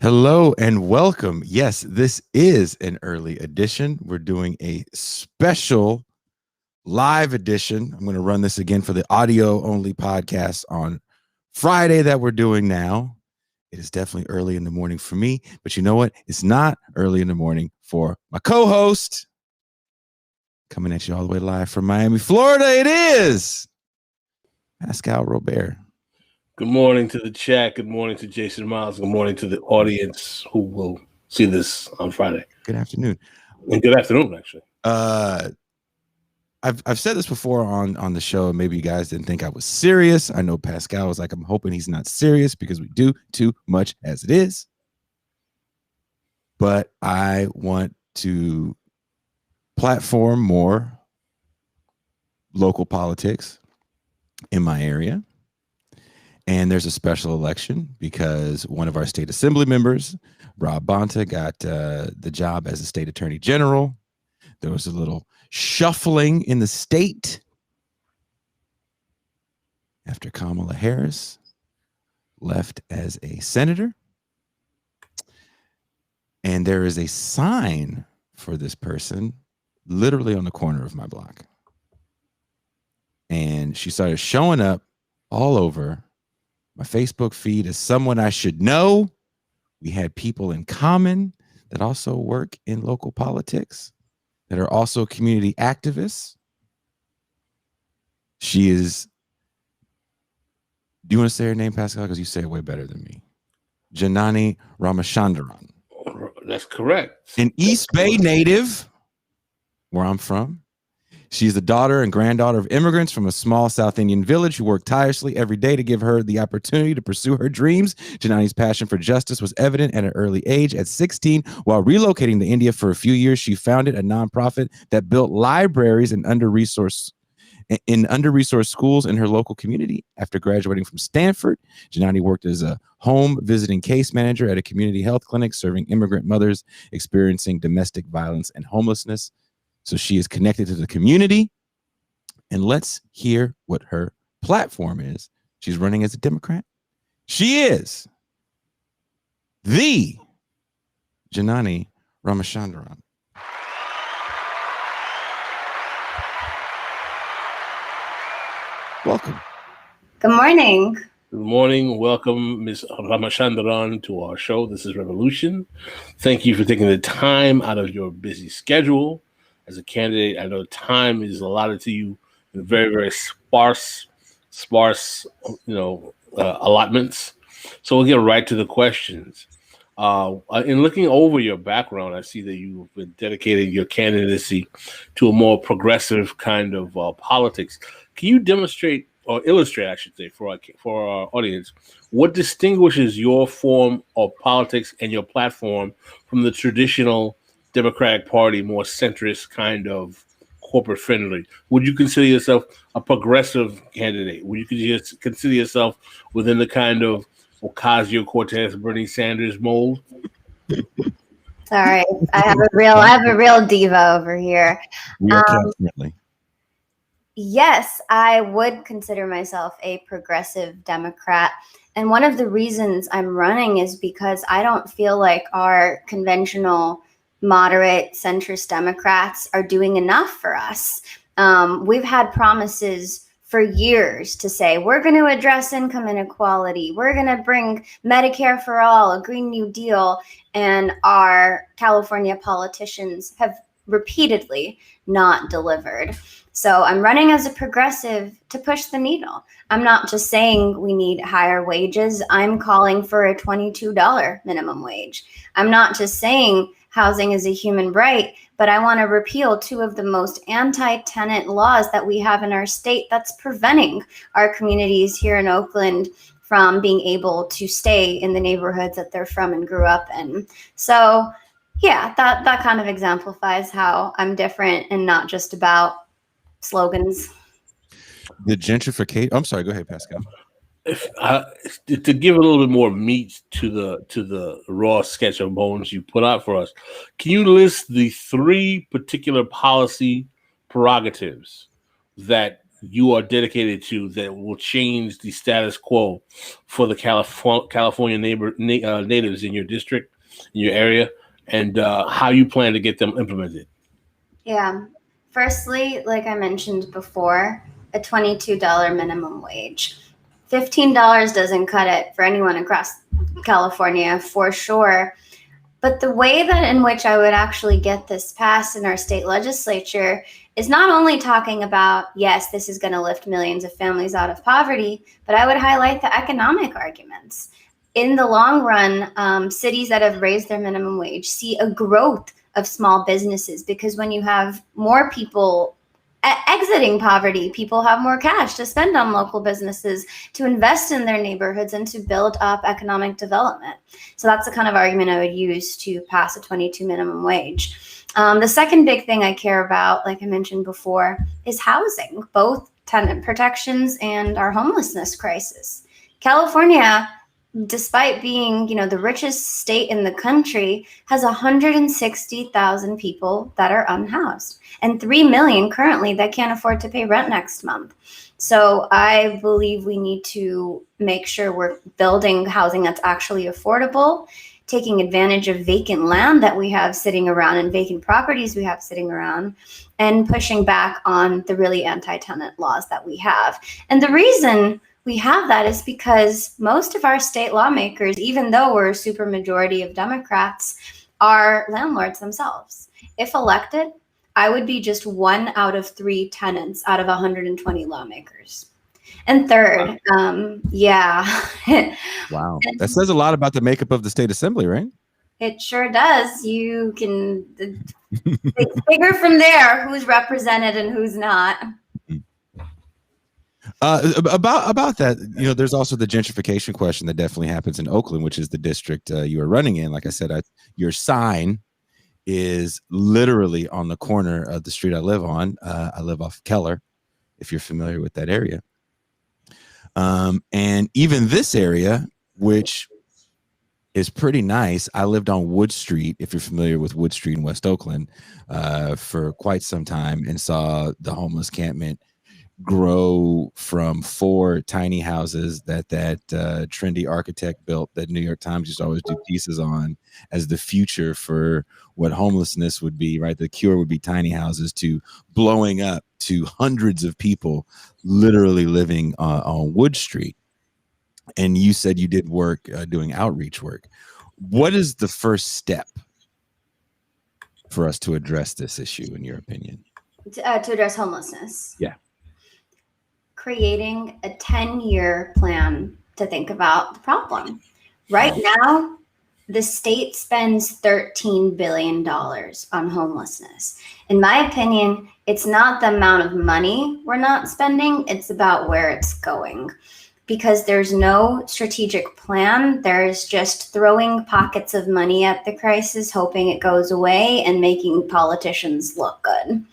Hello and welcome. Yes, this is an early edition. We're doing a special live edition. I'm going to run this again for the audio only podcast on Friday that we're doing now. It is definitely early in the morning for me, but you know what? It's not early in the morning for my co-host. Coming at you all the way live from Miami, Florida. It is Pascal Robert. Good morning to the chat. Good morning to Jason Miles. Good morning to the audience who will see this on Friday. Good afternoon. And good afternoon, actually. I've said this before on the show. Maybe you guys didn't think I was serious. I know Pascal was like, I'm hoping he's not serious because we do too much as it is. But I want to platform more local politics in my area. And there's a special election because one of our state assembly members, Rob Bonta, got the job as a state attorney general. There was a little shuffling in the state after Kamala Harris left as a senator. And there is a sign for this person literally on the corner of my block. And she started showing up all over my Facebook feed as someone I should know. We had people in common that also work in local politics, that are also community activists. She is, do you want to say her name, Pascal? Because you say it way better than me. Janani Ramachandran. That's correct. An East Bay native, where I'm from. She's the daughter and granddaughter of immigrants from a small South Indian village who work tirelessly every day to give her the opportunity to pursue her dreams. Janani's passion for justice was evident at an early age. At 16, while relocating to India for a few years, she founded a nonprofit that built libraries in under-resourced schools in her local community. After graduating from Stanford, Janani worked as a home visiting case manager at a community health clinic serving immigrant mothers experiencing domestic violence and homelessness. So she is connected to the community. And let's hear what her platform is. She's running as a Democrat. She is the Janani Ramachandran. Welcome. Good morning. Good morning. Welcome, Ms. Ramachandran, to our show. This is Revolution. Thank you for taking the time out of your busy schedule. As a candidate, I know time is allotted to you in very, very sparse, allotments. So we'll get right to the questions. In looking over your background, I see that you've been dedicating your candidacy to a more progressive kind of politics. Can you demonstrate or illustrate, I should say, for our audience, what distinguishes your form of politics and your platform from the traditional Democratic Party, more centrist kind of corporate friendly? Would you consider yourself a progressive candidate? Would you consider yourself within the kind of Ocasio-Cortez, Bernie Sanders mold? Sorry, I have a real diva over here. Yes, I would consider myself a progressive Democrat. And one of the reasons I'm running is because I don't feel like our conventional moderate centrist Democrats are doing enough for us. We've had promises for years to say, we're going to address income inequality. We're going to bring Medicare for all, a Green New Deal. And our California politicians have repeatedly not delivered. So I'm running as a progressive to push the needle. I'm not just saying we need higher wages. I'm calling for a $22 minimum wage. I'm not just saying housing is a human right, but I want to repeal two of the most anti-tenant laws that we have in our state that's preventing our communities here in Oakland from being able to stay in the neighborhoods that they're from and grew up in. So yeah, that kind of exemplifies how I'm different and not just about slogans. The gentrification. I'm sorry. Go ahead, Pascal. To give a little bit more meat to the raw sketch of bones you put out for us, can you list the three particular policy prerogatives that you are dedicated to that will change the status quo for the California natives in your district, in your area, and how you plan to get them implemented? Yeah. Firstly, like I mentioned before, a $22 minimum wage. $15 doesn't cut it for anyone across California, for sure. But the way that in which I would actually get this passed in our state legislature is not only talking about, yes, this is going to lift millions of families out of poverty, but I would highlight the economic arguments. In the long run, cities that have raised their minimum wage see a growth of small businesses, because when you have more people exiting poverty, people have more cash to spend on local businesses, to invest in their neighborhoods, and to build up economic development. So that's the kind of argument I would use to pass a 22 minimum wage. The second big thing I care about, like I mentioned before, is housing, both tenant protections and our homelessness crisis. California, despite being, the richest state in the country, has 160,000 people that are unhoused and 3 million currently that can't afford to pay rent next month. So I believe we need to make sure we're building housing that's actually affordable, taking advantage of vacant land that we have sitting around and vacant properties we have sitting around, and pushing back on the really anti-tenant laws that we have. And the reason we have that is because most of our state lawmakers, even though we're a super majority of Democrats, are landlords themselves. If elected, I would be just 1 out of 3 tenants out of 120 lawmakers. And third, yeah. Wow. That says a lot about the makeup of the state assembly, right? It sure does. You can figure from there who's represented and who's not. About that, there's also the gentrification question that definitely happens in Oakland, which is the district you are running in. Like I said, your sign is literally on the corner of the street I live on. I live off Keller, if you're familiar with that area. And even this area, which is pretty nice. I lived on Wood Street, if you're familiar with Wood Street in West Oakland, for quite some time, and saw the homeless encampment grow from 4 tiny houses that trendy architect built that New York Times used to always do pieces on as the future for what homelessness would be, right? The cure would be tiny houses, to blowing up to hundreds of people literally living on Wood Street. And you said you did work doing outreach work. What is the first step for us to address this issue, in your opinion? To address homelessness? Yeah. Creating a 10-year plan to think about the problem. Right now, the state spends $13 billion on homelessness. In my opinion, it's not the amount of money we're not spending, it's about where it's going. Because there's no strategic plan. There's just throwing pockets of money at the crisis, hoping it goes away, and making politicians look good.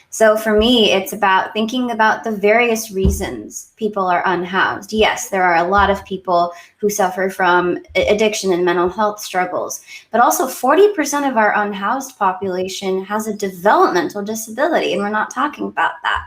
So for me, it's about thinking about the various reasons people are unhoused. Yes, there are a lot of people who suffer from addiction and mental health struggles, but also 40% of our unhoused population has a developmental disability, and we're not talking about that.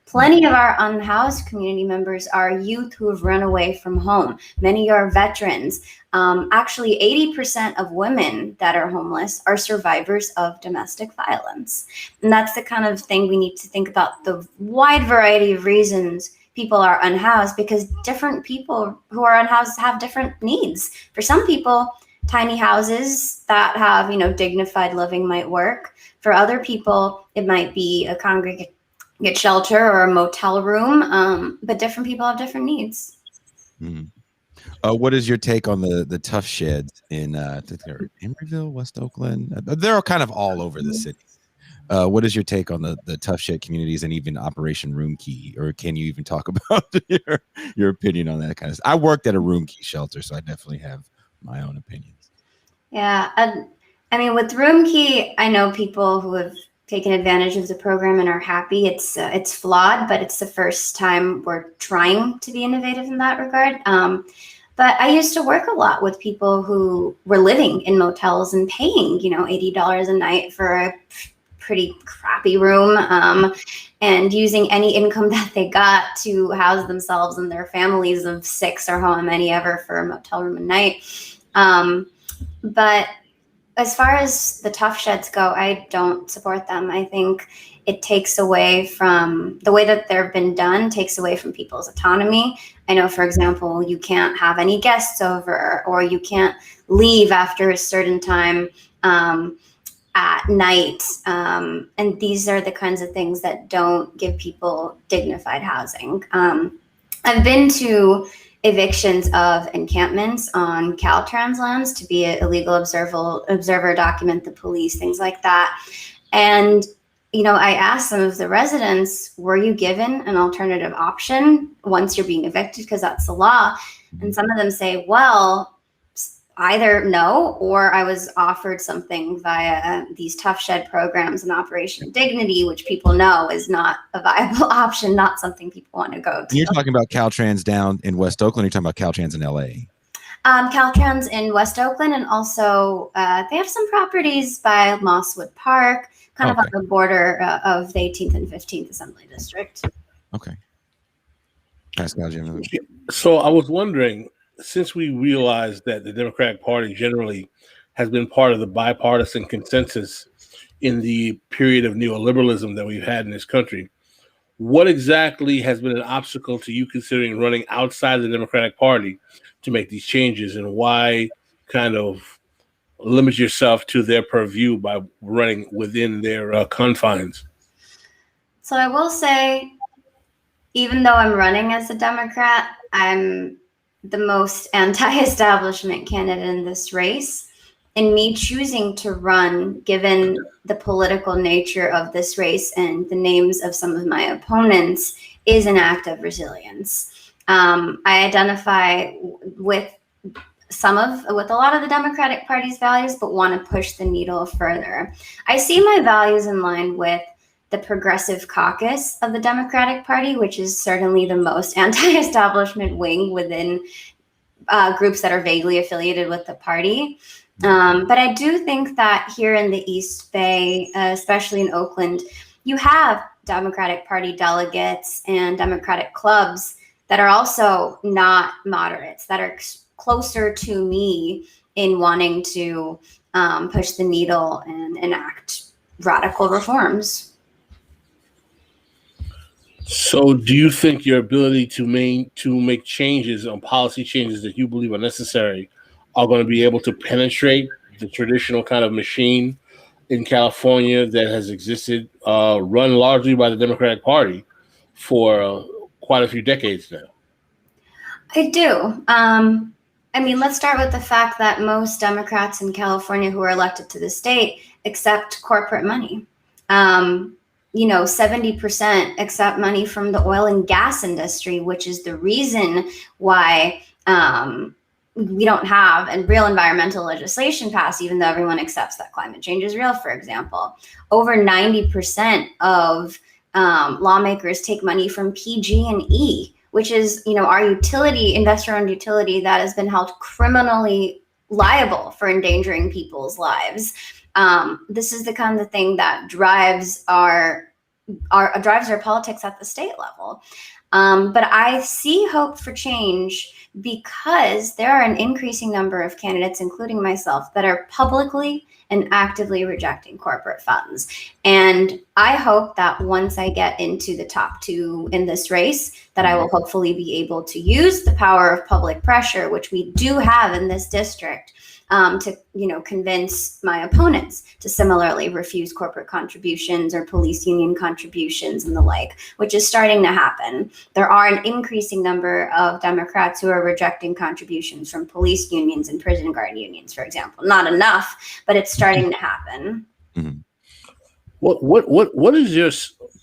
Plenty of our unhoused community members are youth who have run away from home. Many are veterans. Actually, 80% of women that are homeless are survivors of domestic violence. And that's the kind of thing we need to think about, the wide variety of reasons people are unhoused, because different people who are unhoused have different needs. For some people, tiny houses that have, dignified living might work. For other people, it might be a congregate shelter or a motel room, but different people have different needs. What is your take on the tough sheds in Emeryville, West Oakland? They're kind of all over the city. What is your take on the tough shed communities and even Operation Room Key? Or can you even talk about your opinion on that kind of stuff? I worked at a Room Key shelter, so I definitely have my own opinions. Yeah. I mean, with Room Key, I know people who have taken advantage of the program and are happy. It's flawed, but it's the first time we're trying to be innovative in that regard. But I used to work a lot with people who were living in motels and paying, $80 a night for a pretty crappy room, and using any income that they got to house themselves and their families of 6 or how many ever for a motel room a night. But as far as the tough sheds go, I don't support them. I think it takes away from the way that they've been done, takes away from people's autonomy. I know, for example, you can't have any guests over, or you can't leave after a certain time at night. And these are the kinds of things that don't give people dignified housing. I've been to evictions of encampments on Caltrans lands to be an illegal observer, document the police, things like that. And, you know, I asked some of the residents, were you given an alternative option once you're being evicted? Because that's the law. And some of them say, well, either no, or I was offered something via these tough shed programs and Operation Dignity, which people know is not a viable option, not something people want to go to. You're talking about Caltrans down in West Oakland, or you're talking about Caltrans in LA? Caltrans in West Oakland, and also they have some properties by Mosswood Park, kind of on the border of the 18th and 15th Assembly District. Okay. So I was wondering, since we realized that the Democratic Party generally has been part of the bipartisan consensus in the period of neoliberalism that we've had in this country, what exactly has been an obstacle to you considering running outside the Democratic Party to make these changes, and why kind of limit yourself to their purview by running within their confines? So I will say, even though I'm running as a Democrat, I'm the most anti-establishment candidate in this race. And me choosing to run, given the political nature of this race and the names of some of my opponents, is an act of resilience. I identify with a lot of the Democratic Party's values, but want to push the needle further. I see my values in line with the Progressive Caucus of the Democratic Party, which is certainly the most anti-establishment wing within groups that are vaguely affiliated with the party. But I do think that here in the East Bay, especially in Oakland, you have Democratic Party delegates and Democratic clubs that are also not moderates, that are closer to me in wanting to push the needle and enact radical reforms. So do you think your ability to make changes on policy changes that you believe are necessary are going to be able to penetrate the traditional kind of machine in California that has existed, run largely by the Democratic Party for quite a few decades now? I do. I mean, let's start with the fact that most Democrats in California who are elected to the state accept corporate money. 70% accept money from the oil and gas industry, which is the reason why we don't have a real environmental legislation passed, even though everyone accepts that climate change is real, for example. Over 90% of lawmakers take money from PG&E, which is, our utility, investor-owned utility that has been held criminally liable for endangering people's lives. This is the kind of thing that drives our politics at the state level. But I see hope for change because there are an increasing number of candidates, including myself, that are publicly and actively rejecting corporate funds. And I hope that once I get into the top 2 in this race, that I will hopefully be able to use the power of public pressure, which we do have in this district, to convince my opponents to similarly refuse corporate contributions or police union contributions and the like, which is starting to happen. There are an increasing number of Democrats who are rejecting contributions from police unions and prison guard unions, for example. Not enough, but it's starting to happen. Mm-hmm. What is your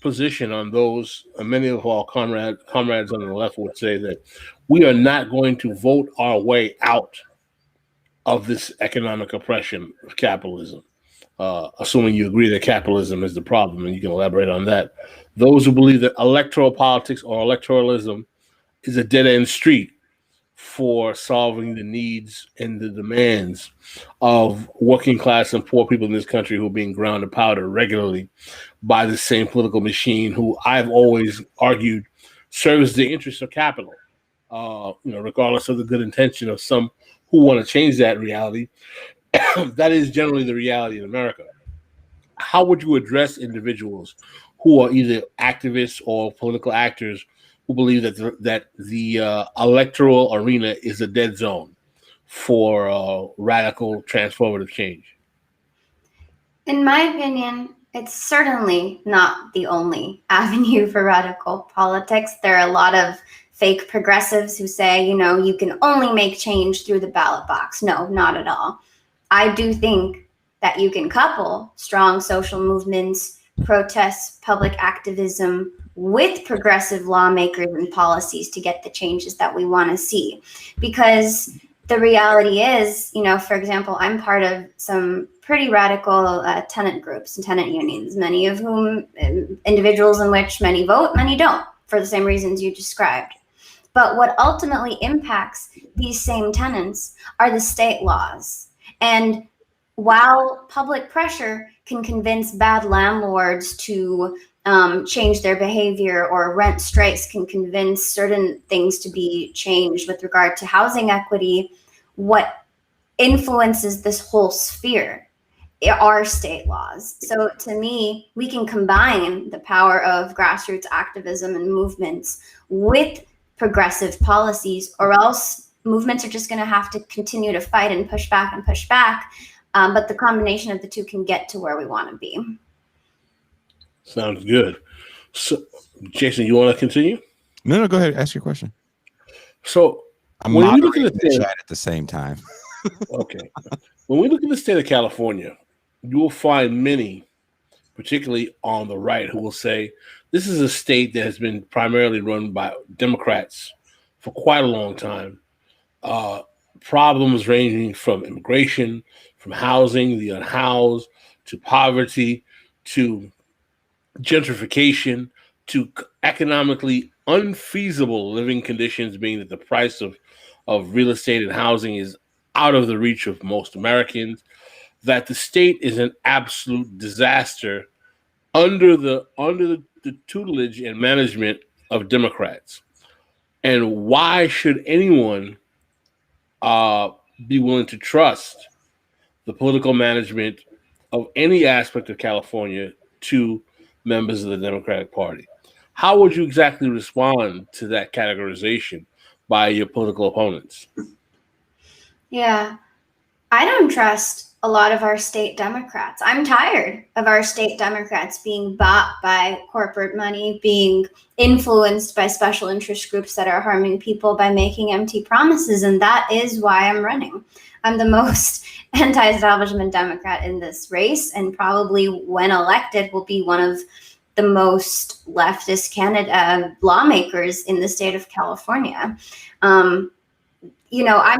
position on those? Many of our comrades on the left would say that we are not going to vote our way out of this economic oppression of capitalism, assuming you agree that capitalism is the problem, and you can elaborate on that. Those who believe that electoral politics or electoralism is a dead-end street for solving the needs and the demands of working class and poor people in this country who are being ground to powder regularly by the same political machine who I've always argued serves the interests of capital. Regardless of the good intention of some who want to change that reality, that is generally the reality in America. How would you address individuals who are either activists or political actors who believe that the electoral arena is a dead zone for radical transformative change? In my opinion, it's certainly not the only avenue for radical politics. There are a lot of fake progressives who say, you can only make change through the ballot box. No, not at all. I do think that you can couple strong social movements, protests, public activism with progressive lawmakers and policies to get the changes that we want to see. Because the reality is, for example, I'm part of some pretty radical tenant groups and tenant unions, many of whom individuals in which many vote, many don't, for the same reasons you described. But what ultimately impacts these same tenants are the state laws. And while public pressure can convince bad landlords to change their behavior, or rent strikes can convince certain things to be changed with regard to housing equity, what influences this whole sphere are state laws. So to me, we can combine the power of grassroots activism and movements with progressive policies, or else movements are just going to have to continue to fight and push back and push back. But the combination of the two can get to where we want to be. Sounds good. So, Jason, you want to continue? No, go ahead. Ask your question. So, I'm when we look at the chat at the same time. Okay. When we look at the state of California, you will find many, particularly on the right, who will say this is a state that has been primarily run by Democrats for quite a long time. Problems ranging from immigration, from housing, the unhoused, to poverty, to gentrification, to economically unfeasible living conditions, being that the price of real estate and housing is out of the reach of most Americans, that the state is an absolute disaster under the tutelage and management of Democrats. And why should anyone be willing to trust the political management of any aspect of California to members of the Democratic Party? How would you exactly respond to that categorization by your political opponents? Yeah, I don't trust a lot of our state Democrats. I'm tired of our state Democrats being bought by corporate money, being influenced by special interest groups that are harming people by making empty promises. And that is why I'm running. I'm the most anti-establishment Democrat in this race, and probably when elected will be one of the most leftist candidate lawmakers in the state of California. I'm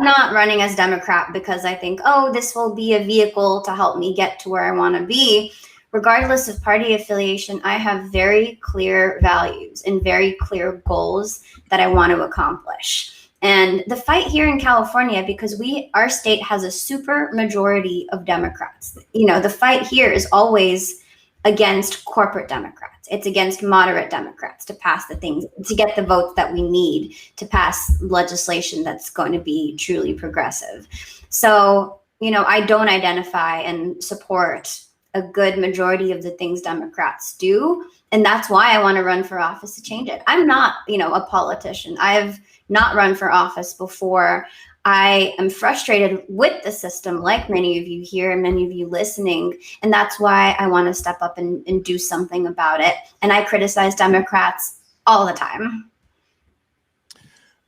not running as Democrat because I think, this will be a vehicle to help me get to where I want to be. Regardless of party affiliation, I have very clear values and very clear goals that I want to accomplish. And the fight here in California, because our state has a super majority of Democrats, the fight here is always against corporate Democrats. It's against moderate Democrats to pass the things, to get the votes that we need to pass legislation that's going to be truly progressive. So, I don't identify and support a good majority of the things Democrats do. And that's why I want to run for office to change it. I'm not, a politician. I've not run for office before. I am frustrated with the system, like many of you here and many of you listening. And that's why I want to step up and do something about it. And I criticize Democrats all the time.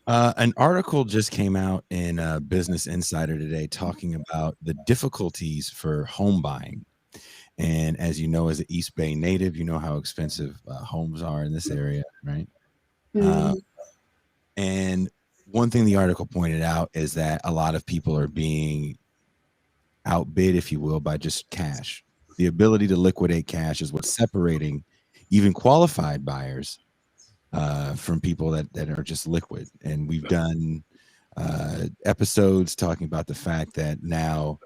An article just came out in Business Insider today talking about the difficulties for home buying. And as you know, as an East Bay native, you know how expensive homes are in this area, right? Mm-hmm. And one thing the article pointed out is that a lot of people are being outbid, if you will, by just cash. The ability to liquidate cash is what's separating even qualified buyers from people that are just liquid. And we've done episodes talking about the fact that now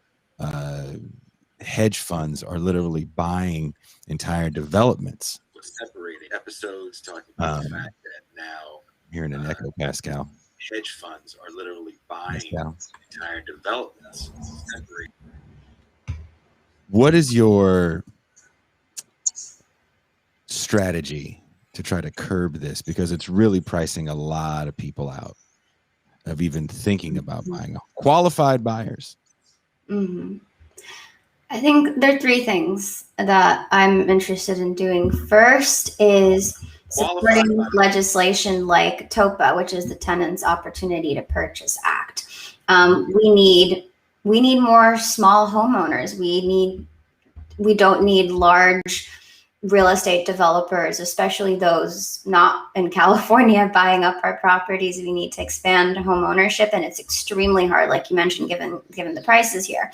hedge funds are literally buying entire developments. Separating episodes talking about the fact that now Hearing an echo, Pascal. hedge funds are literally buying entire developments. What is your strategy to try to curb this? Because it's really pricing a lot of people out of even thinking about buying. Qualified buyers. Mm-hmm. I think there are three things that I'm interested in doing. First is supporting legislation like TOPA, which is the Tenants Opportunity to Purchase Act. We need more small homeowners. We don't need large real estate developers, especially those not in California, buying up our properties. We need to expand home ownership, and it's extremely hard, like you mentioned, given the prices here.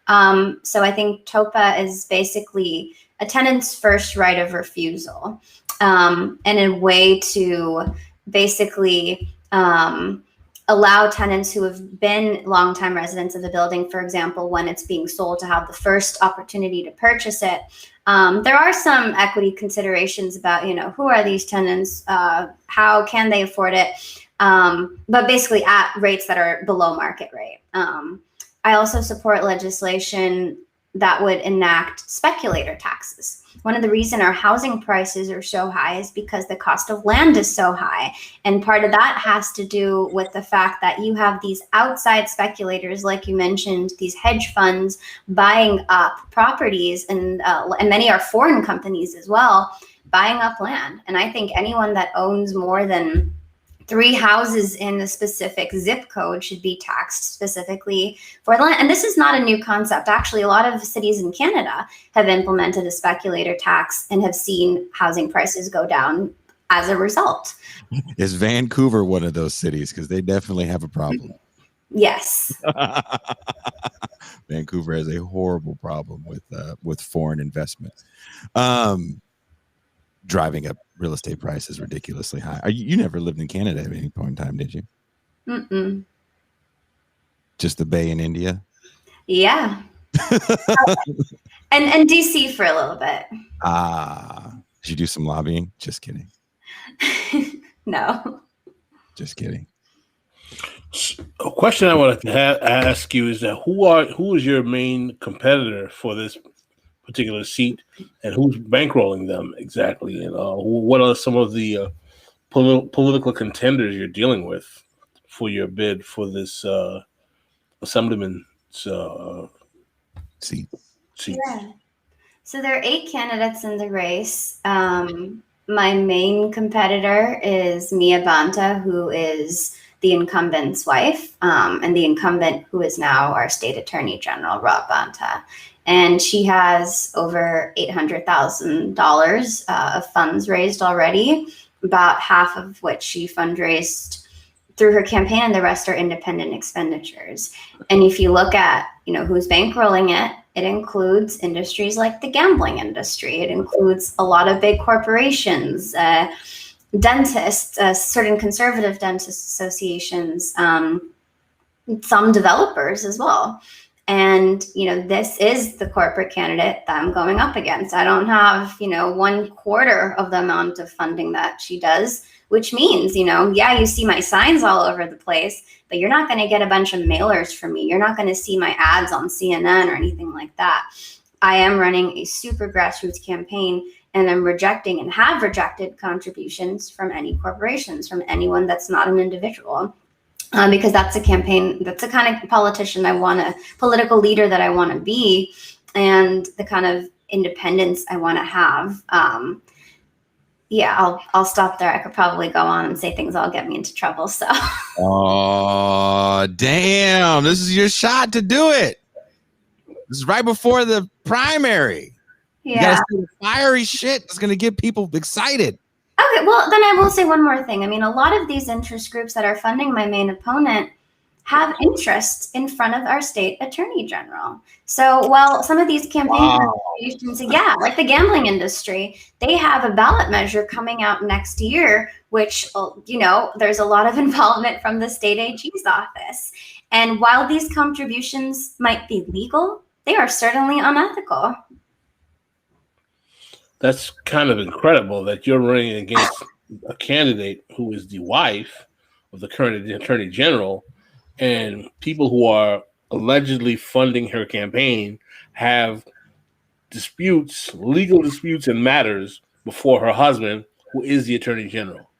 So I think TOPA is basically a tenant's first right of refusal, and a way to basically allow tenants who have been longtime residents of the building, for example, when it's being sold, to have the first opportunity to purchase it. There are some equity considerations about, who are these tenants? How can they afford it? But basically at rates that are below market rate. I also support legislation that would enact speculator taxes. One of the reasons our housing prices are so high is because the cost of land is so high. And part of that has to do with the fact that you have these outside speculators, like you mentioned, these hedge funds buying up properties, and many are foreign companies as well, buying up land. And I think anyone that owns more than 3 houses in a specific zip code should be taxed specifically for the land. And this is not a new concept. Actually, a lot of cities in Canada have implemented a speculator tax and have seen housing prices go down as a result. Is Vancouver one of those cities? Because they definitely have a problem. Yes. Vancouver has a horrible problem with foreign investment. Driving up real estate prices ridiculously high. You never lived in Canada at any point in time, did you? Mm-mm. Just the Bay in India? Yeah. and DC for a little bit. Did you do some lobbying? Just kidding. No. Just kidding. A question I wanted to ask you is that who is your main competitor for this particular seat, and who's bankrolling them exactly, and what are some of the political contenders you're dealing with for your bid for this assemblyman's seat? Yeah. So there are 8 candidates in the race. My main competitor is Mia Bonta, who is the incumbent's wife, and the incumbent who is now our state attorney general, Rob Bonta. And she has over $800,000 of funds raised already, about half of which she fundraised through her campaign, and the rest are independent expenditures. And if you look at, who's bankrolling it, it includes industries like the gambling industry. It includes a lot of big corporations, dentists, certain conservative dentist associations, some developers as well. And, this is the corporate candidate that I'm going up against. I don't have, 1/4 of the amount of funding that she does, which means, you see my signs all over the place, but you're not going to get a bunch of mailers from me. You're not going to see my ads on CNN or anything like that. I am running a super grassroots campaign, and I'm rejecting and have rejected contributions from any corporations, from anyone that's not an individual. Because that's a campaign, that's the kind of politician political leader that I want to be, and the kind of independence I want to have. I'll stop there. I could probably go on and say things that'll get me into trouble. So. Oh, damn. This is your shot to do it. This is right before the primary. Yeah. You gotta say the fiery shit that's going to get people excited. Okay, well, then I will say one more thing. I mean, a lot of these interest groups that are funding my main opponent have interests in front of our state attorney general. So while some of these campaign contributions, like the gambling industry, they have a ballot measure coming out next year, which, there's a lot of involvement from the state AG's office. And while these contributions might be legal, they are certainly unethical. That's kind of incredible that you're running against a candidate who is the wife of the current attorney general, and people who are allegedly funding her campaign have disputes, legal disputes and matters before her husband, who is the attorney general.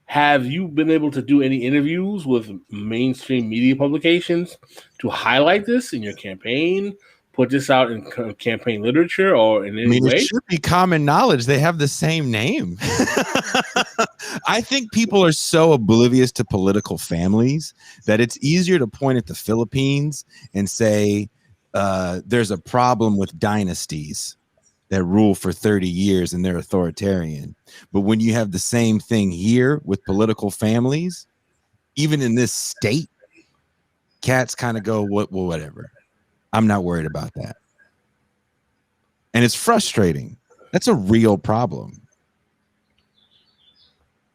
Have you been able to do any interviews with mainstream media publications to highlight this in your campaign? Put this out in campaign literature or in any way? It should be common knowledge. They have the same name. I think people are so oblivious to political families that it's easier to point at the Philippines and say there's a problem with dynasties that rule for 30 years and they're authoritarian. But when you have the same thing here with political families, even in this state, cats kind of go, whatever. I'm not worried about that. And it's frustrating. That's a real problem.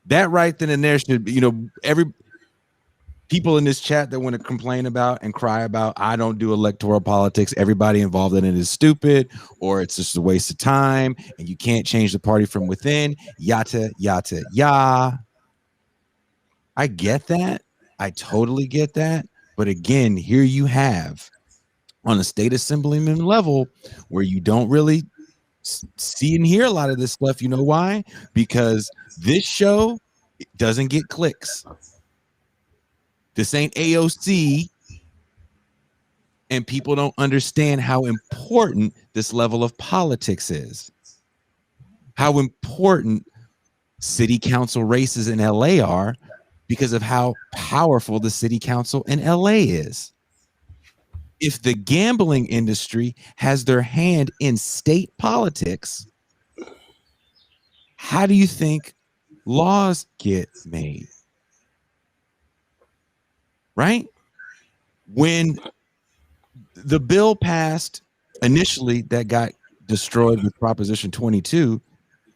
That right then and there should be, every people in this chat that want to complain about and cry about, I don't do electoral politics, everybody involved in it is stupid, or it's just a waste of time, and you can't change the party from within, yada, yada, yada. I get that. I totally get that. But again, here you have on a state assemblyman level where you don't really see and hear a lot of this stuff. You know why? Because this show doesn't get clicks. This ain't AOC, and people don't understand how important this level of politics is. How important city council races in LA are because of how powerful the city council in LA is. If the gambling industry has their hand in state politics, how do you think laws get made? Right? When the bill passed initially that got destroyed with Proposition 22,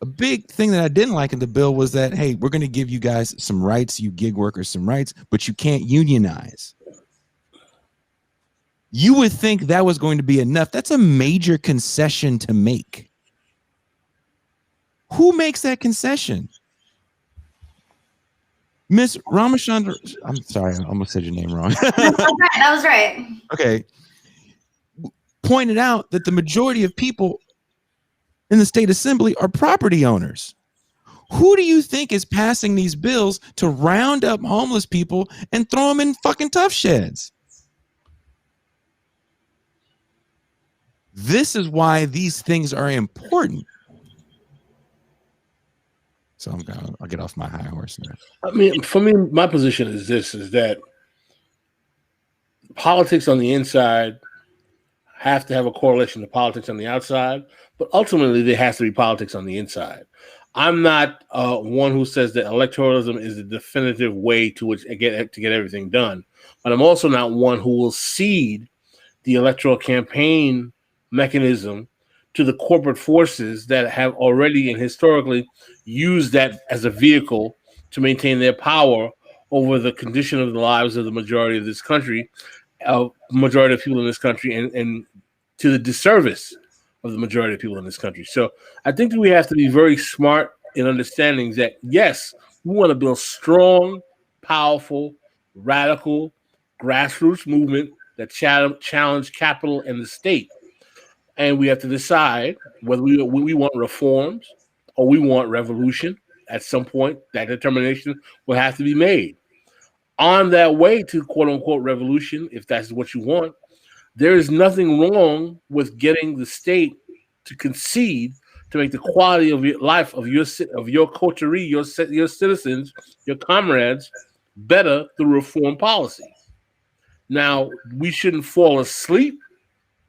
a big thing that I didn't like in the bill was that, hey, we're going to give you guys some rights, you gig workers some rights, but you can't unionize. You would think that was going to be enough. That's a major concession to make. Who makes that concession? Miss Ramachandran, I'm sorry, I almost said your name wrong. That was right. Okay. Pointed out that the majority of people in the state assembly are property owners. Who do you think is passing these bills to round up homeless people and throw them in fucking tough sheds? This is why these things are important. So I'll get off my high horse now. I mean, for me, my position is this, is that politics on the inside have to have a correlation to politics on the outside, but ultimately there has to be politics on the inside. I'm not one who says that electoralism is the definitive way to get everything done, but I'm also not one who will cede the electoral campaign mechanism to the corporate forces that have already and historically used that as a vehicle to maintain their power over the condition of the lives of the majority of this country, majority of people in this country, and to the disservice of the majority of people in this country. So I think that we have to be very smart in understanding that, yes, we want to build strong, powerful, radical, grassroots movement that challenge capital and the state. And we have to decide whether we want reforms or we want revolution. At some point, that determination will have to be made. On that way to quote-unquote revolution, if that's what you want, there is nothing wrong with getting the state to concede to make the quality of your life, of your coterie, your citizens, your comrades, better through reform policy. Now, we shouldn't fall asleep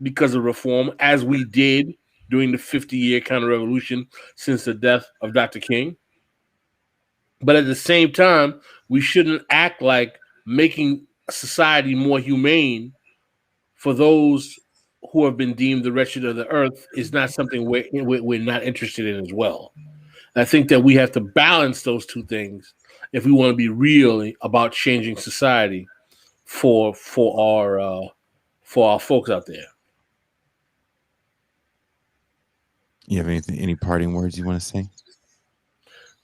because of reform, as we did during the 50-year counter-revolution since the death of Dr. King. But at the same time, we shouldn't act like making society more humane for those who have been deemed the wretched of the earth is not something we're not interested in as well. I think that we have to balance those two things if we want to be real about changing society for our folks out there. You have any parting words you want to say?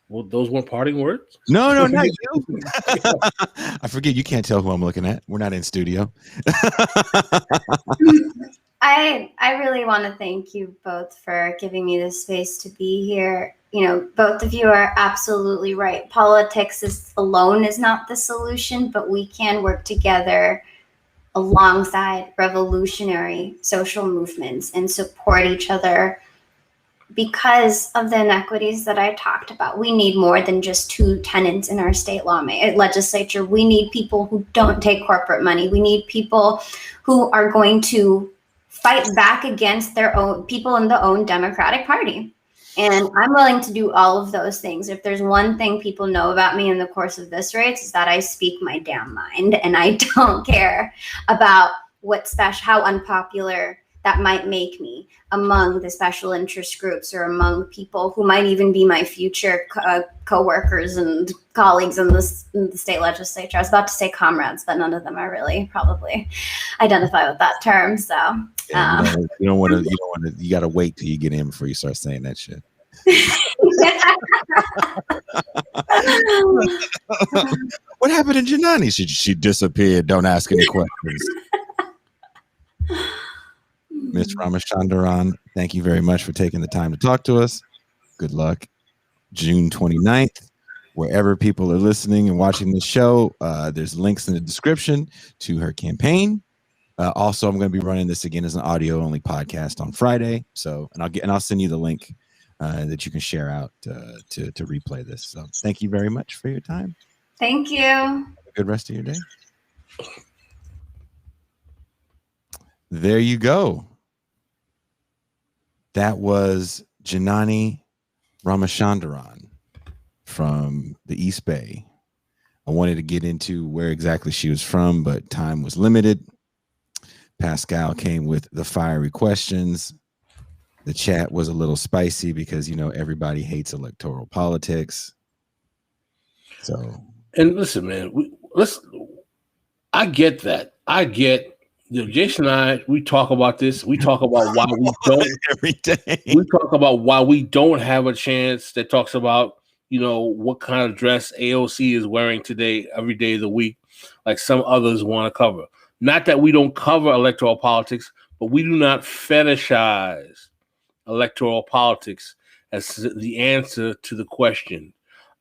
Well, those weren't parting words. No, not you. I forget. You can't tell who I'm looking at. We're not in studio. I really want to thank you both for giving me this space to be here. You know, both of you are absolutely right. Politics alone is not the solution, but we can work together alongside revolutionary social movements and support each other because of the inequities that I talked about. We need more than just two tenants in our state legislature. We need people who don't take corporate money. We need people who are going to fight back against their own people in the own Democratic Party. And I'm willing to do all of those things. If there's one thing people know about me in the course of this race, is that I speak my damn mind, and I don't care about how unpopular that might make me among the special interest groups or among people who might even be my future co-workers and colleagues in the state legislature. I was about to say comrades, but none of them are really probably identify with that term. So you don't want to. You got to wait till you get in before you start saying that shit. What happened to Janani? She disappeared. Don't ask any questions. Ms. Ramachandran, thank you very much for taking the time to talk to us. Good luck. June 29th, wherever people are listening and watching this show, there's links in the description to her campaign. Also, I'm going to be running this again as an audio-only podcast on Friday. So, I'll send you the link that you can share out to replay this. So, thank you very much for your time. Thank you. Have a good rest of your day. There you go. That was Janani Ramachandran from the East Bay. I wanted to get into where exactly she was from, but time was limited. Pascal came with the fiery questions. The chat was a little spicy because, everybody hates electoral politics. So, and listen, man, I get that. Jason and I, we talk about this. We talk about why we don't every day. We talk about why we don't have a chance. That talks about, what kind of dress AOC is wearing today, every day of the week, like some others want to cover. Not that we don't cover electoral politics, but we do not fetishize electoral politics as the answer to the question.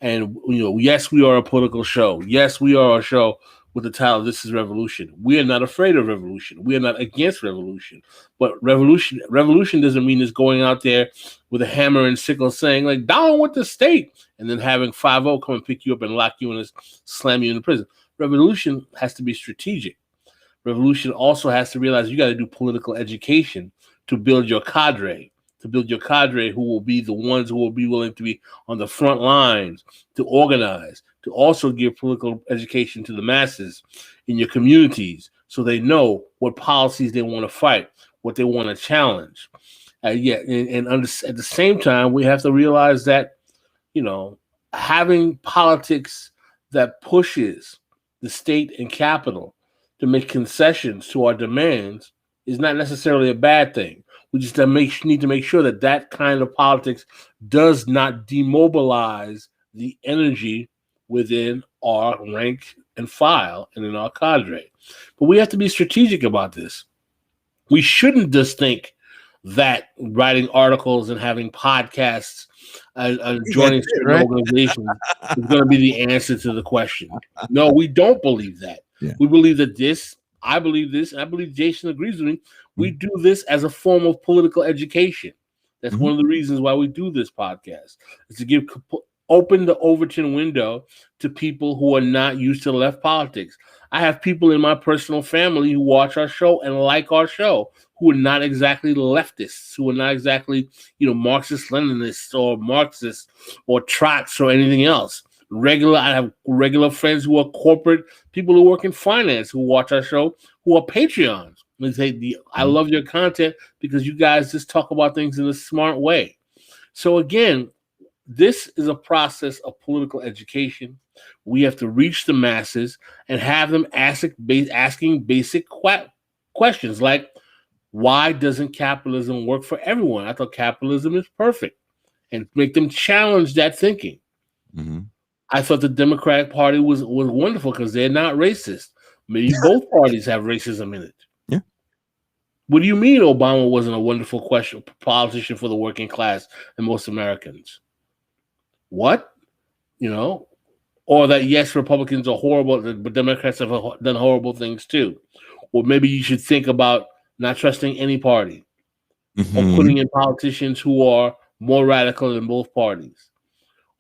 And, yes, we are a political show. Yes, we are a show with the title, This is Revolution. We are not afraid of revolution. We are not against revolution. But revolution doesn't mean it's going out there with a hammer and sickle saying, like, down with the state, and then having 5-0 come and pick you up and lock you in and slam you in the prison. Revolution has to be strategic. Revolution also has to realize you got to do political education to build your cadre. Who will be the ones who will be willing to be on the front lines, to organize, to also give political education to the masses in your communities so they know what policies they want to fight, what they want to challenge. At the same time, we have to realize that, having politics that pushes the state and capital to make concessions to our demands is not necessarily a bad thing. We just need to make sure that kind of politics does not demobilize the energy within our rank and file and in our cadre. But we have to be strategic about this. We shouldn't just think that writing articles and having podcasts and joining certain organizations is going to be the answer to the question. No, we don't believe that. Yeah. We believe that I believe this, and I believe Jason agrees with me. We do this as a form of political education. That's one of the reasons why we do this podcast, is to open the Overton window to people who are not used to left politics. I have people in my personal family who watch our show and like our show, who are not exactly leftists, who are not exactly, Marxist-Leninists or Marxists or Trots or anything else. I have regular friends who are corporate people who work in finance who watch our show, who are Patreons. They say, I love your content because you guys just talk about things in a smart way. So again, this is a process of political education. We have to reach the masses and have them asking basic questions like, why doesn't capitalism work for everyone? I thought capitalism is perfect, and make them challenge that thinking. Mm-hmm. I thought the Democratic Party was wonderful because they're not racist. Maybe both parties have racism in it. Yeah. What do you mean Obama wasn't a wonderful politician for the working class and most Americans? What? Or that, yes, Republicans are horrible, but Democrats have done horrible things too. Or maybe you should think about not trusting any party, or putting in politicians who are more radical than both parties.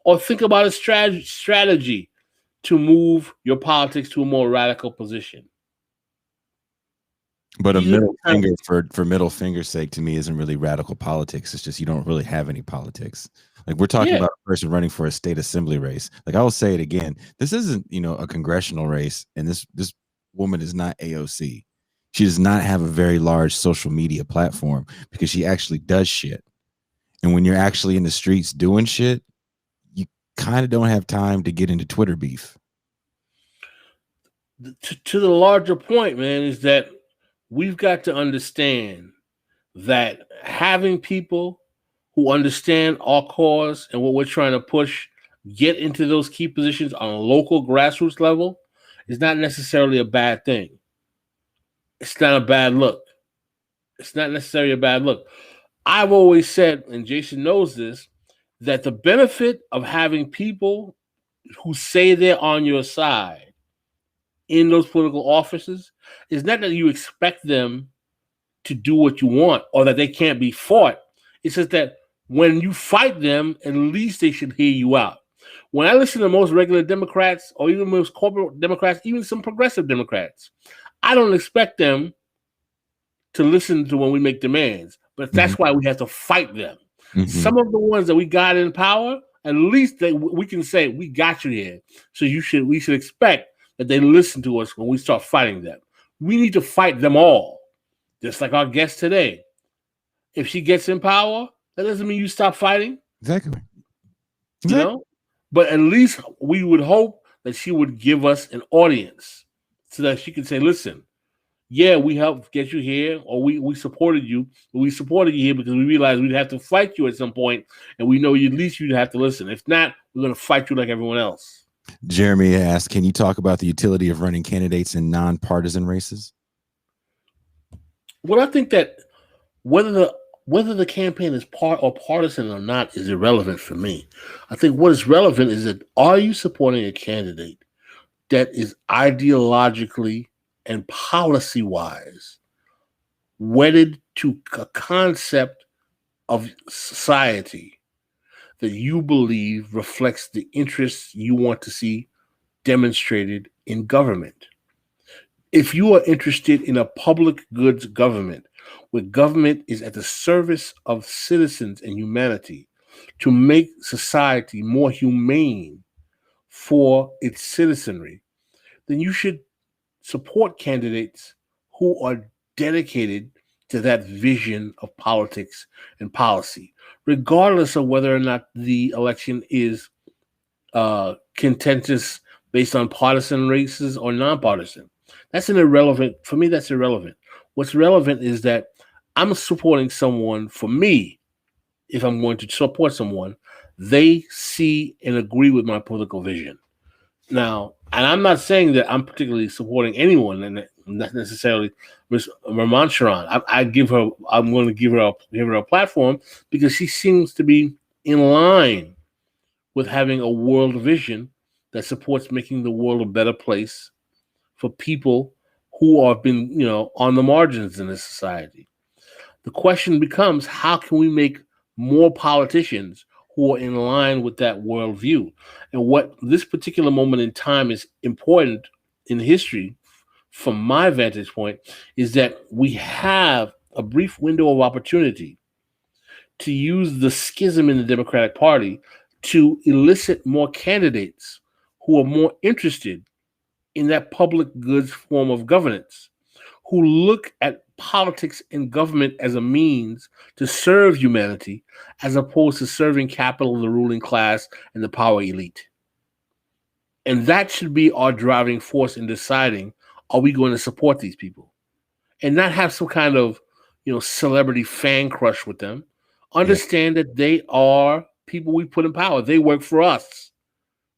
Or think about a strategy to move your politics to a more radical position. But a middle finger for middle finger's sake to me isn't really radical politics. It's just you don't really have any politics. Like we're talking about a person running for a state assembly race. Like I will say it again, this isn't a congressional race, and this woman is not AOC. She does not have a very large social media platform because she actually does shit. And when you're actually in the streets doing shit, you kind of don't have time to get into Twitter beef. To the larger point, man, is that we've got to understand that having people who understand our cause and what we're trying to push get into those key positions on a local grassroots level is not necessarily a bad thing. It's not a bad look. It's not necessarily a bad look. I've always said, and Jason knows this, that the benefit of having people who say they're on your side in those political offices is not that you expect them to do what you want or that they can't be fought. It's just that when you fight them, at least they should hear you out. When I listen to most regular Democrats or even most corporate Democrats, even some progressive Democrats, I don't expect them to listen to when we make demands, but that's why we have to fight them. Some of the ones that we got in power, at least we can say, we got you here. So we should expect that they listen to us when we start fighting them. We need to fight them all. Just like our guest today. If she gets in power, that doesn't mean you stop fighting. Exactly. But at least we would hope that she would give us an audience so that she could say, listen, yeah, we helped get you here, or we supported you, but we supported you here because we realized we'd have to fight you at some point, and we know at least you'd have to listen. If not, we're going to fight you like everyone else. Jeremy asked, can you talk about the utility of running candidates in nonpartisan races? Well, I think that whether the campaign is partisan or not is irrelevant for me. I think what is relevant is that, are you supporting a candidate that is ideologically and policy-wise wedded to a concept of society that you believe reflects the interests you want to see demonstrated in government? If you are interested in a public goods government, where government is at the service of citizens and humanity to make society more humane for its citizenry, then you should support candidates who are dedicated to that vision of politics and policy, regardless of whether or not the election is contentious based on partisan races or nonpartisan. That's for me, that's irrelevant. What's relevant is that I'm supporting someone. For me, if I'm going to support someone, they see and agree with my political vision. Now, and I'm not saying that I'm particularly supporting anyone, and not necessarily Ms. Ramachandran. I'm going to give her a platform because she seems to be in line with having a world vision that supports making the world a better place for people who have been, on the margins in this society. The question becomes, how can we make more politicians who are in line with that worldview? And what this particular moment in time is important in history, from my vantage point, is that we have a brief window of opportunity to use the schism in the Democratic Party to elicit more candidates who are more interested in that public goods form of governance, who look at politics and government as a means to serve humanity as opposed to serving capital, the ruling class, and the power elite. And that should be our driving force in deciding, are we going to support these people? And not have some kind of, celebrity fan crush with them. Understand that they are people we put in power. They work for us.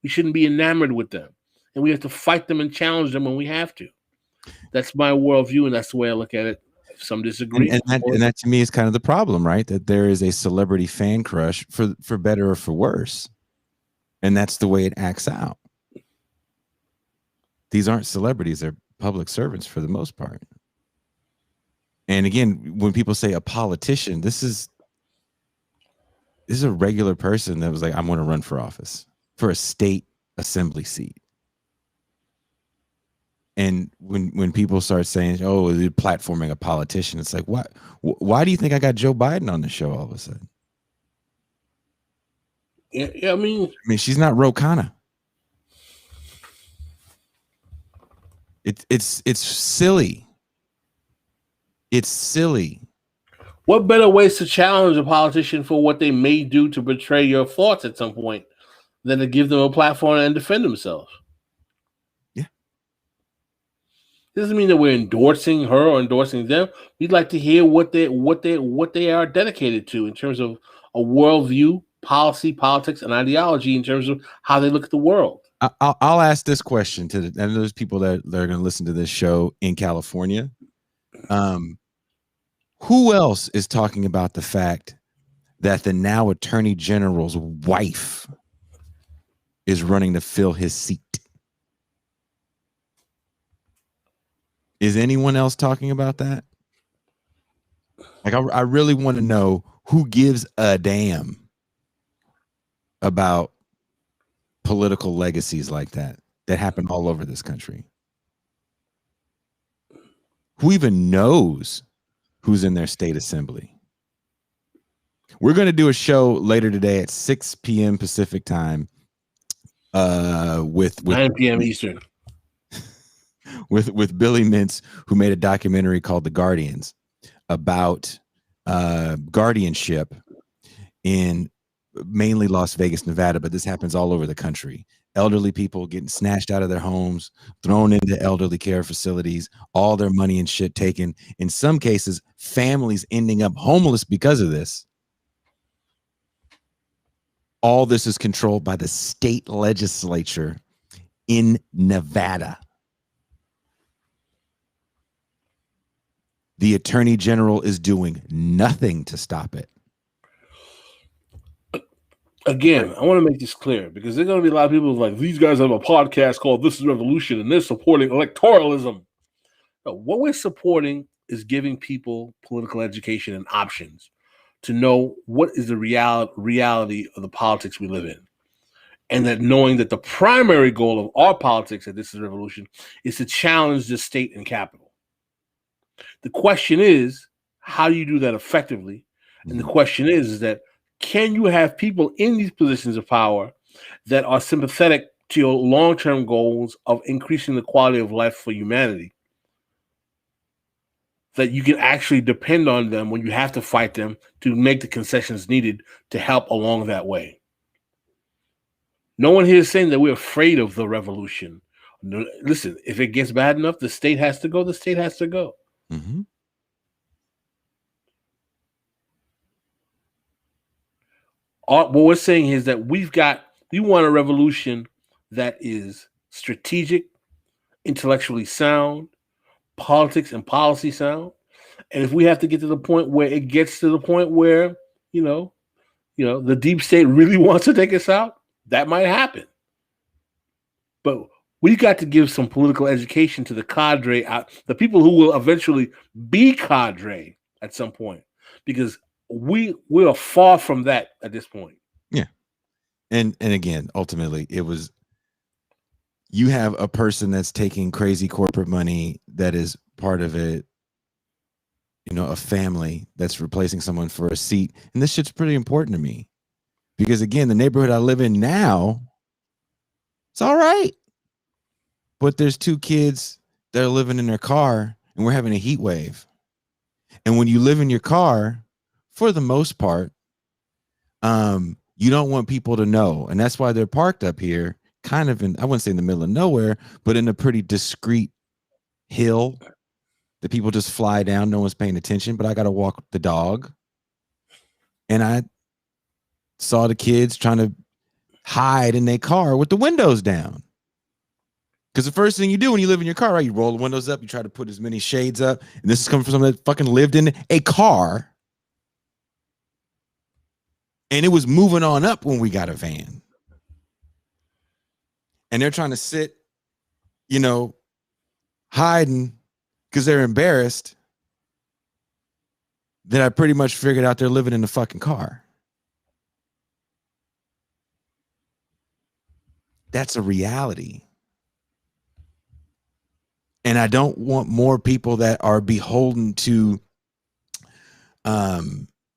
We shouldn't be enamored with them. And we have to fight them and challenge them when we have to. That's my worldview, and that's the way I look at it. If some disagree. And that to me is kind of the problem, right? That there is a celebrity fan crush for better or for worse. And that's the way it acts out. These aren't celebrities, they're public servants for the most part. And again, when people say a politician, this is a regular person that was like, I'm going to run for office for a state assembly seat. And when people start saying, oh, they're platforming a politician, it's like, what? Why do you think I got Joe Biden on the show all of a sudden? Yeah, I mean, she's not Ro Khanna. It's silly. It's silly. What better ways to challenge a politician for what they may do to betray your thoughts at some point than to give them a platform and defend themselves? Yeah. It doesn't mean that we're endorsing her or endorsing them. We'd like to hear what they are dedicated to in terms of a worldview, policy, politics, and ideology in terms of how they look at the world. I'll ask this question to those people that are going to listen to this show in California. Who else is talking about the fact that the now Attorney General's wife is running to fill his seat? Is anyone else talking about that? Like, I really want to know who gives a damn about political legacies like that happen all over this country. Who even knows who's in their state assembly? We're going to do a show later today at 6 p.m. Pacific time with 9 p.m. Eastern. with Billy Mintz, who made a documentary called The Guardians about guardianship in mainly Las Vegas, Nevada, but this happens all over the country. Elderly people getting snatched out of their homes, thrown into elderly care facilities, all their money and shit taken. In some cases, families ending up homeless because of this. All this is controlled by the state legislature in Nevada. The Attorney General is doing nothing to stop it. Again, I want to make this clear because there's going to be a lot of people like, these guys have a podcast called This is Revolution and they're supporting electoralism. No, what we're supporting is giving people political education and options to know what is the reality of the politics we live in. And that knowing that the primary goal of our politics at This is Revolution is to challenge the state and capital. The question is, how do you do that effectively? And the question is that, can you have people in these positions of power that are sympathetic to your long-term goals of increasing the quality of life for humanity, that you can actually depend on them when you have to fight them to make the concessions needed to help along that way? No one here is saying that we're afraid of the revolution. No, listen, if it gets bad enough, the state has to go, the state has to go. Mm-hmm. What we're saying is that we want a revolution that is strategic, intellectually sound, politics and policy sound. And if we have to get to the point where it gets to the point where, the deep state really wants to take us out, that might happen. But we got to give some political education to the cadre, the people who will eventually be cadre at some point, because we are far from that at this point. Yeah. And again, ultimately, it was, you have a person that's taking crazy corporate money that is part of it, a family that's replacing someone for a seat. And this shit's pretty important to me. Because again, the neighborhood I live in now, it's all right. But there's 2 kids that are living in their car and we're having a heat wave. And when you live in your car, for the most part, you don't want people to know. And that's why they're parked up here, kind of in, I wouldn't say in the middle of nowhere, but in a pretty discreet hill that people just fly down. No one's paying attention, but I got to walk the dog. And I saw the kids trying to hide in their car with the windows down. Because the first thing you do when you live in your car, right, you roll the windows up, you try to put as many shades up. And this is coming from someone that fucking lived in a car. And it was moving on up when we got a van. And they're trying to sit, you know, hiding because they're embarrassed that I pretty much figured out they're living in the fucking car. That's a reality. And I don't want more people that are beholden to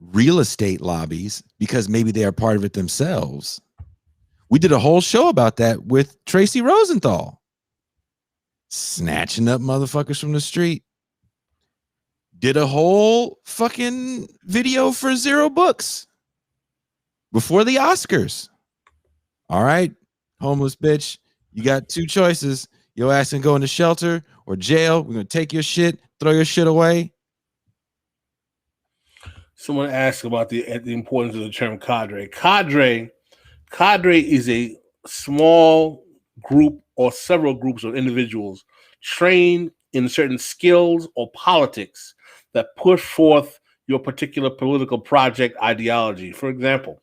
real estate lobbies because maybe they are part of it themselves. We did a whole show about that with Tracy Rosenthal. Snatching up motherfuckers from the street. Did a whole fucking video for Zero Books before the Oscars. All right, homeless bitch, you got 2 choices. Your ass can go into shelter or jail. We're going to take your shit, throw your shit away. Someone asked about the importance of the term cadre. Cadre is a small group or several groups of individuals trained in certain skills or politics that push forth your particular political project ideology. For example,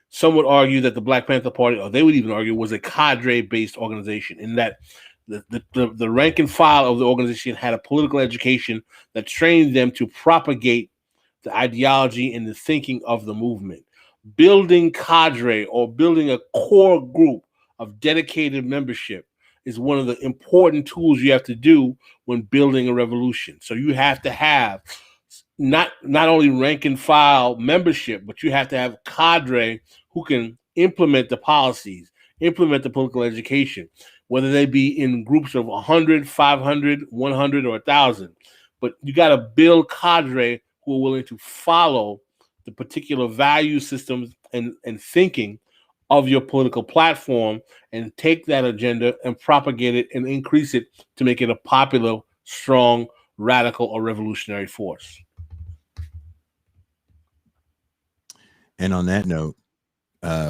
some would argue that the Black Panther Party, or they would even argue, was a cadre-based organization in that the rank and file of the organization had a political education that trained them to propagate the ideology and the thinking of the movement. Building cadre or building a core group of dedicated membership is one of the important tools you have to do when building a revolution. So you have to have not only rank and file membership, but you have to have cadre who can implement the policies, implement the political education, whether they be in groups of 100, 500, 100, or 1,000. But you got to build cadre who are willing to follow the particular value systems and thinking of your political platform and take that agenda and propagate it and increase it to make it a popular, strong, radical, or revolutionary force. And on that note,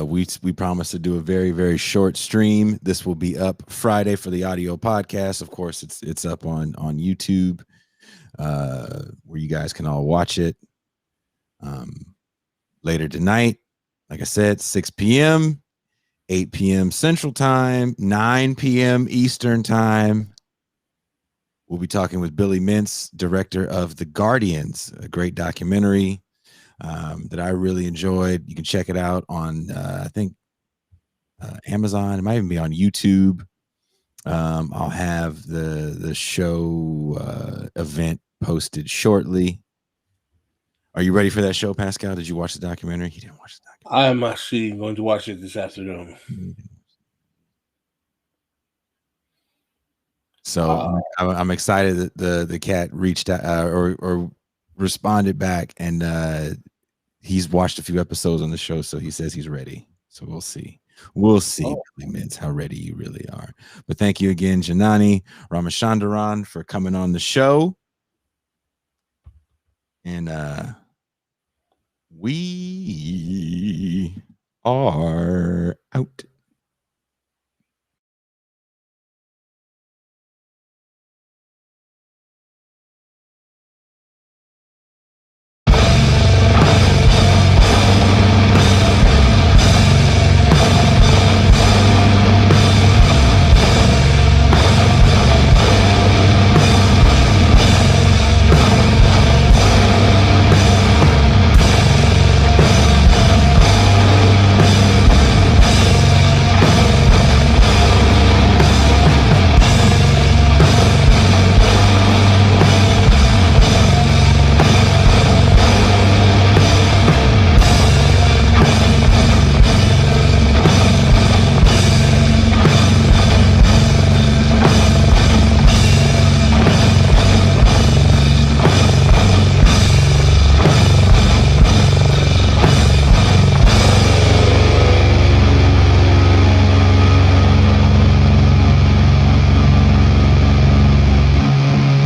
we promise to do a very, very short stream. This will be up Friday for the audio podcast. Of course, it's up on YouTube, where you guys can all watch it. Later tonight, like I said, 6 p.m., 8 p.m. Central Time, 9 p.m. Eastern Time. We'll be talking with Billy Mintz, director of The Guardians, a great documentary that I really enjoyed. You can check it out on, I think, Amazon. It might even be on YouTube. I'll have the show event posted shortly. Are you ready for that show, Pascal? Did you watch the documentary? You didn't watch the documentary. I'm actually going to watch it this afternoon. So I'm excited that the cat reached out or responded back, and he's watched a few episodes on the show, so he says he's ready. So we'll see. We'll see, Billy Mintz, how ready you really are. But thank you again, Janani Ramachandran, for coming on the show. And we are out.